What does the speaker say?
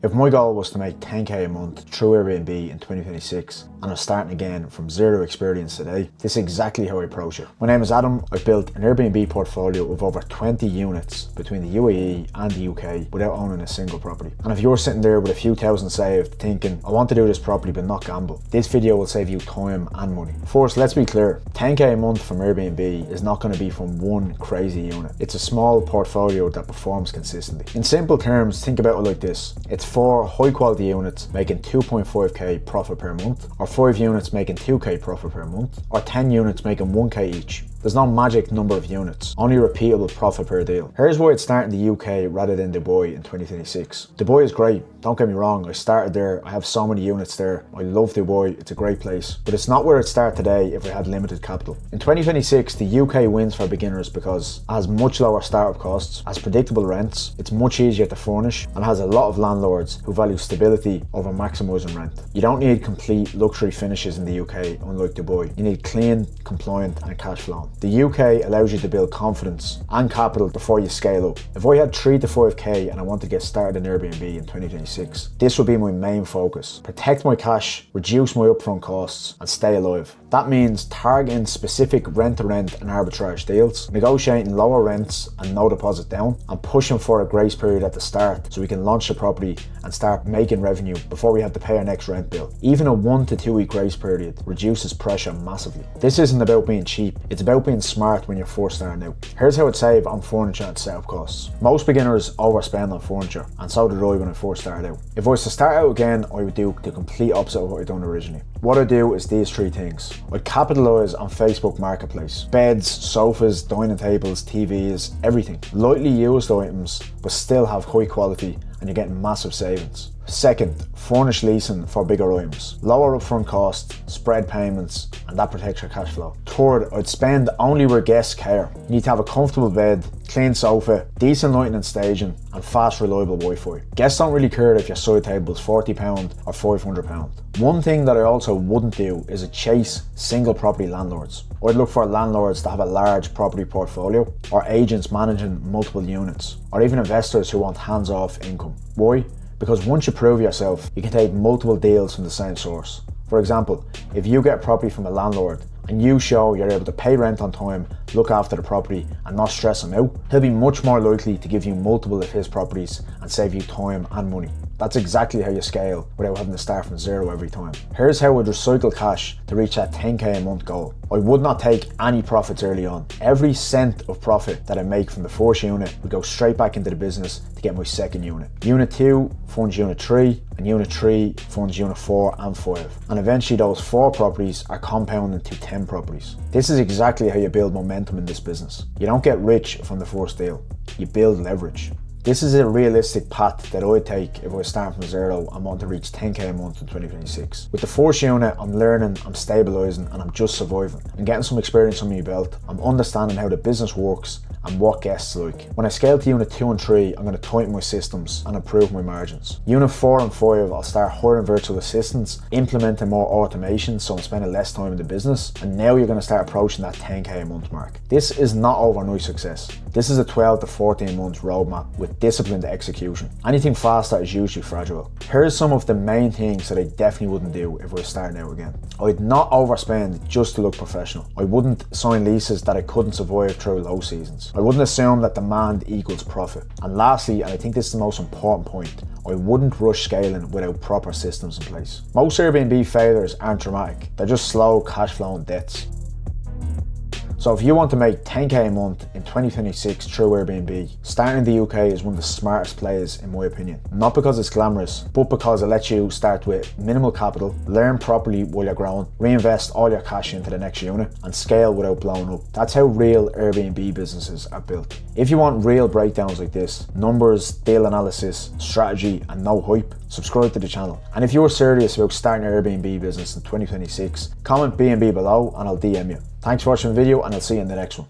If my goal was to make 10k a month through Airbnb in 2026 and I'm starting again from zero experience today, this is exactly how I approach it. My name is Adam. I've built an Airbnb portfolio of over 20 units between the UAE and the UK without owning a single property. And if you're sitting there with a few thousand saved thinking, I want to do this properly but not gamble, this video will save you time and money. First, let's be clear, 10k a month from Airbnb is not going to be from one crazy unit. It's a small portfolio that performs consistently. In simple terms, think about it like this. It's 4 high quality units making 2.5k profit per month, or 5 units making 2k profit per month, or 10 units making 1k each. There's no magic number of units, only repeatable profit per deal. Here's why I'd start in the UK rather than Dubai in 2026. Dubai is great, don't get me wrong, I started there, I have so many units there, I love Dubai, it's a great place. But it's not where I'd start today if I had limited capital. In 2026, the UK wins for beginners because it has much lower startup costs, has predictable rents, it's much easier to furnish, and has a lot of landlords who value stability over maximising rent. You don't need complete luxury finishes in the UK, unlike Dubai. You need clean, compliant and cash flowing. The UK allows you to build confidence and capital before you scale up. If I had 3 to 5k and I want to get started in Airbnb in 2026, this would be my main focus. Protect my cash, reduce my upfront costs and stay alive. That means targeting specific rent-to-rent and arbitrage deals, negotiating lower rents and no deposit down, and pushing for a grace period at the start so we can launch the property and start making revenue before we have to pay our next rent bill. Even a 1 to 2 week grace period reduces pressure massively. This isn't about being cheap, it's about being smart when you're first starting out. Here's how I'd save on furniture and setup costs. Most beginners overspend on furniture, and so did I when I first started out. If I was to start out again, I would do the complete opposite of what I'd done originally. What I do is these 3 things. I'd capitalise on Facebook Marketplace. Beds, sofas, dining tables, TVs, everything. Lightly used items, but still have high quality and you're getting massive savings. Second, furnish leasing for bigger items. Lower upfront costs, spread payments, and that protects your cash flow. Third, I'd spend only where guests care. You need to have a comfortable bed, clean sofa, decent lighting and staging, and fast, reliable Wi-Fi. Guests don't really care if your side table is £40 or £500. One thing that I also wouldn't do is chase single property landlords. I'd look for landlords that have a large property portfolio, or agents managing multiple units, or even investors who want hands-off income. Why? Because once you prove yourself, you can take multiple deals from the same source. For example, if you get property from a landlord and you show you're able to pay rent on time, look after the property and not stress him out, he'll be much more likely to give you multiple of his properties and save you time and money. That's exactly how you scale without having to start from zero every time. Here's how I'd recycle cash to reach that 10k a month goal. I would not take any profits early on. Every cent of profit that I make from the first unit would go straight back into the business to get my second unit. Unit 2 funds Unit 3, and Unit 3 funds Unit 4 and 5. And eventually those 4 properties are compounded to 10 properties. This is exactly how you build momentum in this business. You don't get rich from the first deal, you build leverage. This is a realistic path that I'd take if I was starting from zero and want to reach 10k a month in 2026. With the first unit, I'm learning, I'm stabilising and I'm just surviving. I'm getting some experience under my belt, I'm understanding how the business works and what guests like. When I scale to Unit 2 and 3, I'm going to tighten my systems and improve my margins. Unit 4 and 5, I'll start hiring virtual assistants, implementing more automation so I'm spending less time in the business, and now you're going to start approaching that 10k a month mark. This is not overnight success. This is a 12 to 14 month roadmap with disciplined execution. Anything faster is usually fragile. Here's some of the main things that I definitely wouldn't do if I was starting out again. I'd not overspend just to look professional. I wouldn't sign leases that I couldn't survive through low seasons. I wouldn't assume that demand equals profit. And lastly, and I think this is the most important point, I wouldn't rush scaling without proper systems in place. Most Airbnb failures aren't dramatic, they're just slow cash flow and debts. So if you want to make 10k a month in 2026 through Airbnb, starting in the UK is one of the smartest plays in my opinion. Not because it's glamorous, but because it lets you start with minimal capital, learn properly while you're growing, reinvest all your cash into the next unit, and scale without blowing up. That's how real Airbnb businesses are built. If you want real breakdowns like this, numbers, deal analysis, strategy, and no hype, subscribe to the channel. And if you're serious about starting your Airbnb business in 2026, comment B&B below and I'll DM you. Thanks for watching the video and I'll see you in the next one.